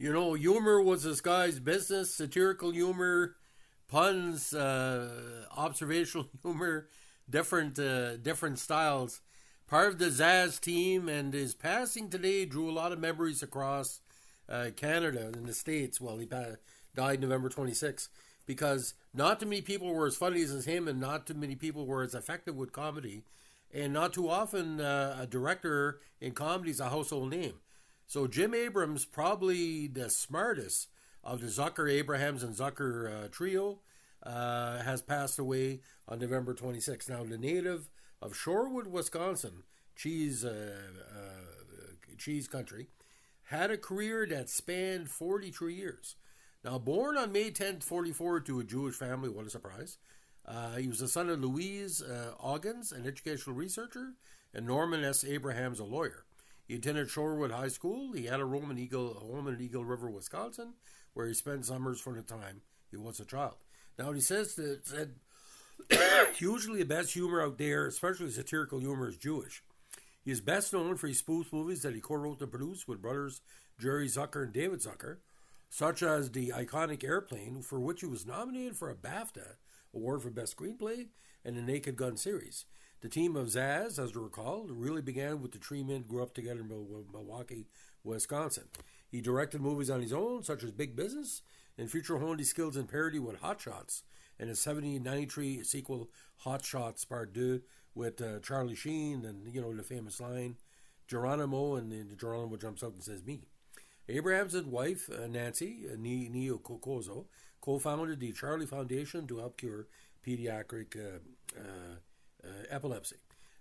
Humor was this guy's business, satirical humor, puns, observational humor, different styles. Part of the Zaz team, and his passing today drew a lot of memories across Canada and the States. Well, he died November 26th because not too many people were as funny as him, and not too many people were as effective with comedy. And not too often a director in comedy is a household name. So Jim Abrams, probably the smartest of the Zucker, Abrahams, and Zucker trio, has passed away on November 26th. Now, the native of Shorewood, Wisconsin, cheese country, had a career that spanned 43 years. Now, born on May 10th, 44, to a Jewish family, what a surprise. He was the son of Louise Oggins, an educational researcher, and Norman S. Abrahams, a lawyer. He attended Shorewood High School. He had a home in Eagle River, Wisconsin, where he spent summers from the time he was a child. Now, he said usually the best humor out there, especially satirical humor, is Jewish. He is best known for his spoof movies that he co-wrote and produced with brothers Jerry Zucker and David Zucker, such as the iconic Airplane, for which he was nominated for a BAFTA Award for Best Screenplay, and the Naked Gun series. The team of Zaz, as you recall, really began with the three men grew up together in Milwaukee, Wisconsin. He directed movies on his own, such as Big Business, and future honed his skills in parody with Hot Shots, and his 1793 sequel, Hot Shots Part 2, with Charlie Sheen, and, the famous line, Geronimo, and then Geronimo jumps up and says, me. Abrahams' wife, Nancy Neo Cocozo, co-founded the Charlie Foundation to help cure pediatric epilepsy.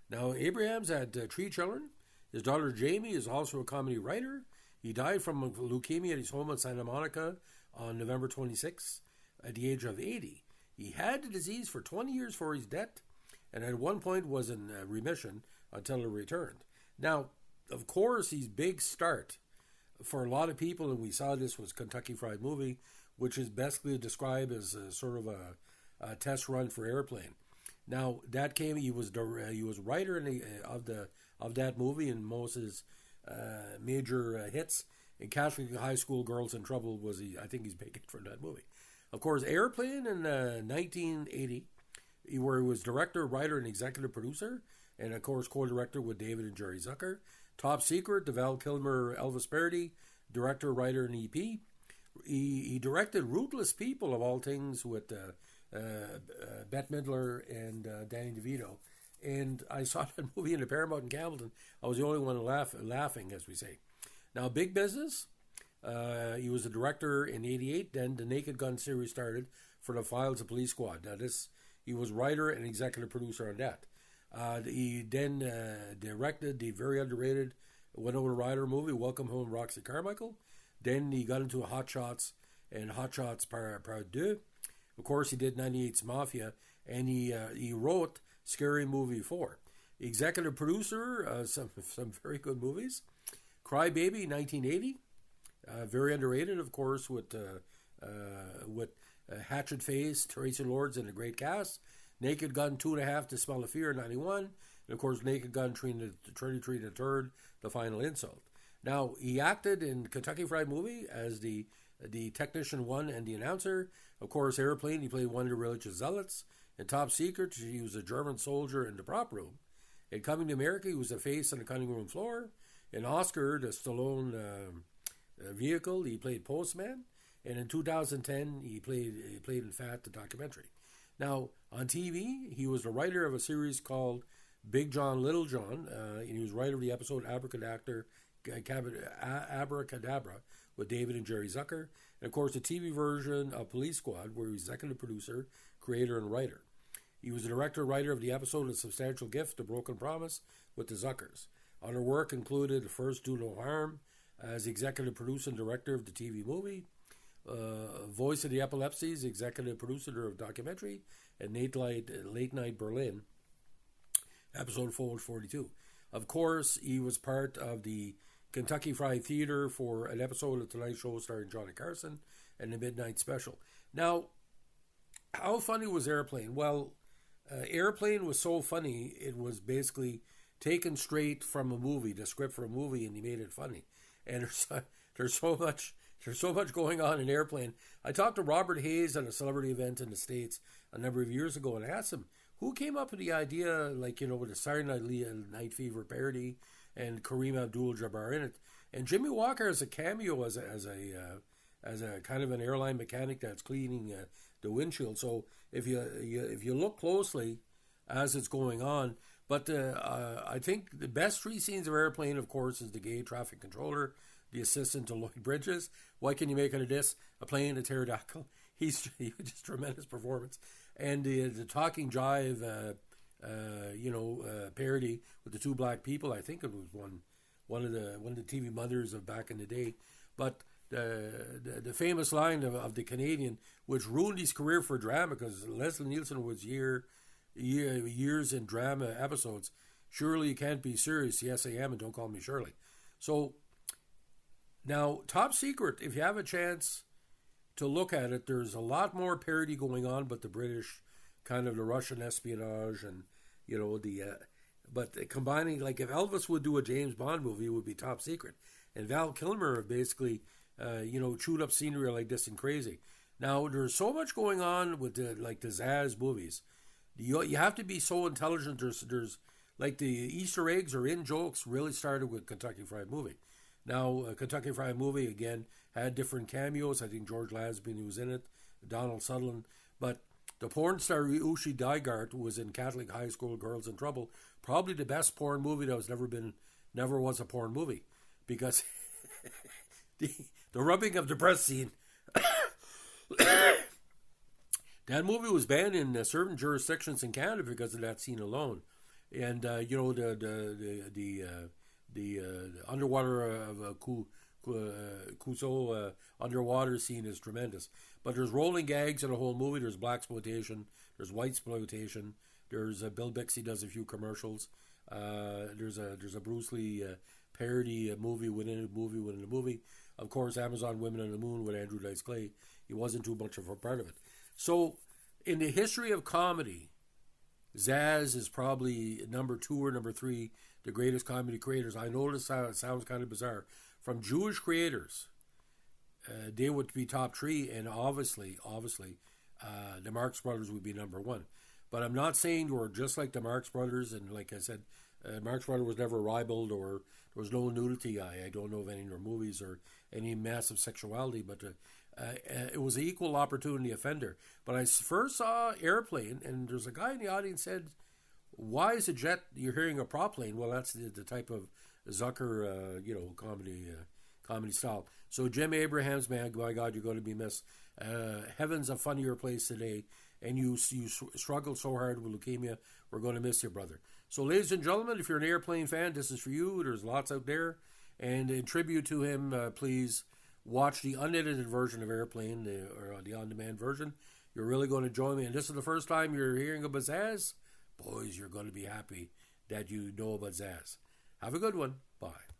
Now, Abrahams had 3 children. His daughter Jamie is also a comedy writer. He died from leukemia at his home in Santa Monica on November 26th at the age of 80. He had the disease for 20 years before his death, and at one point was in remission until it returned. Now, of course, his big start for a lot of people, and we saw this, was Kentucky Fried Movie, which is basically described as sort of a test run for Airplane. Now, that came. He was writer of that movie, and most of his major hits. In Catholic High School, Girls in Trouble I think he's big from that movie. Of course, Airplane in 1980, where he was director, writer, and executive producer, and of course co-director with David and Jerry Zucker. Top Secret, the Val Kilmer Elvis parody, director, writer, and EP. He directed Ruthless People, of all things, with Bette Midler and Danny DeVito. And I saw that movie in the Paramount in Campbellton. I was the only one laughing, as we say. Now, Big Business, he was the director in 88. Then the Naked Gun series started for the Files of Police Squad. Now, he was writer and executive producer on that. He then directed the very underrated Winona Ryder movie, Welcome Home, Roxy Carmichael. Then he got into Hot Shots and Hot Shots Part 2. Of course, he did 98's Mafia, and he wrote Scary Movie 4. Executive producer, some very good movies. Cry Baby, 1980. Very underrated, of course, with Hatchet Face, Tracy Lords, and a great cast. Naked Gun 2.5, To Smell of Fear, 91. And, of course, Naked Gun 33 the Third, The Final Insult. Now, he acted in Kentucky Fried Movie as the Technician 1 and the announcer. Of course, Airplane, he played one of the religious zealots. In Top Secret, he was a German soldier in the prop room. In Coming to America, he was the face on the cutting room floor. In Oscar, the Stallone vehicle, he played Postman. And in 2010, he played in Fat, the documentary. Now, on TV, he was the writer of a series called Big John, Little John, and he was writer of the episode Abracadabra with David and Jerry Zucker, and of course the TV version of Police Squad, where he was executive producer, creator, and writer. He was the director and writer of the episode A Substantial Gift, A Broken Promise, with the Zuckers. Other work included First Do No Harm, as executive producer and director of the TV movie, Voice of the Epilepsies, executive producer of documentary, and Late Night Berlin, episode 442. Of course, he was part of the Kentucky Fried Theater for an episode of The Tonight Show starring Johnny Carson and the Midnight Special. Now, how funny was Airplane? Well, Airplane was so funny, it was basically taken straight from a movie, the script for a movie, and he made it funny. And there's so much There's so much going on in Airplane. I talked to Robert Hayes at a celebrity event in the States a number of years ago and asked him who came up with the idea, like, with the Saturday Night Fever parody and Kareem Abdul-Jabbar in it. And Jimmy Walker has a cameo as a kind of an airline mechanic that's cleaning the windshield. So if you look closely as it's going on, but I think the best three scenes of Airplane, of course, is the gay traffic controller, the assistant to Lloyd Bridges. What can you make out of this? A plane, a pterodactyl. He's just tremendous performance, and the talking jive, parody with the two black people. I think it was one of the TV mothers of back in the day, but the famous line of the Canadian, which ruined his career for drama, because Leslie Nielsen was years in drama episodes. Surely you can't be serious. Yes, I am, and don't call me Shirley. So now, Top Secret, if you have a chance to look at it, there's a lot more parody going on, but the British, kind of the Russian espionage, and but combining, like if Elvis would do a James Bond movie, it would be Top Secret, and Val Kilmer basically, chewed up scenery like this and crazy. Now there's so much going on with the Zaz movies. You have to be so intelligent. There's like the Easter eggs or in jokes really started with Kentucky Fried Movie. Now, Kentucky Fried Movie, again, had different cameos. I think George Lazenby was in it, Donald Sutherland. But the porn star Ushi Dygart was in Catholic High School Girls in Trouble. Probably the best porn movie that never was a porn movie. Because the rubbing of the breast scene. That movie was banned in certain jurisdictions in Canada because of that scene alone. And, the underwater of Clouseau underwater scene is tremendous. But there's rolling gags in the whole movie. There's blaxploitation. There's whitesploitation. There's Bill Bixby does a few commercials. There's a Bruce Lee parody movie within a movie within a movie. Of course, Amazon Women on the Moon with Andrew Dice Clay. He wasn't too much of a part of it. So, in the history of comedy, Zaz is probably number 2 or number 3, the greatest comedy creators. I know this sounds kind of bizarre. From Jewish creators, they would be top 3, and obviously, the Marx Brothers would be number 1. But I'm not saying they were just like the Marx Brothers, and like I said, Marx Brothers was never ribald, or there was no nudity. I don't know of any in their movies or any massive sexuality, but it was an equal opportunity offender. But I first saw Airplane, and there's a guy in the audience said, "Why is a jet? You're hearing a prop plane." Well, that's the type of Zucker, comedy style. So Jim Abrahams, man, my God, you're going to be missed. Heaven's a funnier place today, and you struggled so hard with leukemia. We're going to miss you, brother. So, ladies and gentlemen, if you're an Airplane fan, this is for you. There's lots out there, and in tribute to him, please watch the unedited version of Airplane, or the on-demand version. You're really going to enjoy me. And this is the first time you're hearing about Zaz. Boys, you're going to be happy that you know about Zaz. Have a good one. Bye.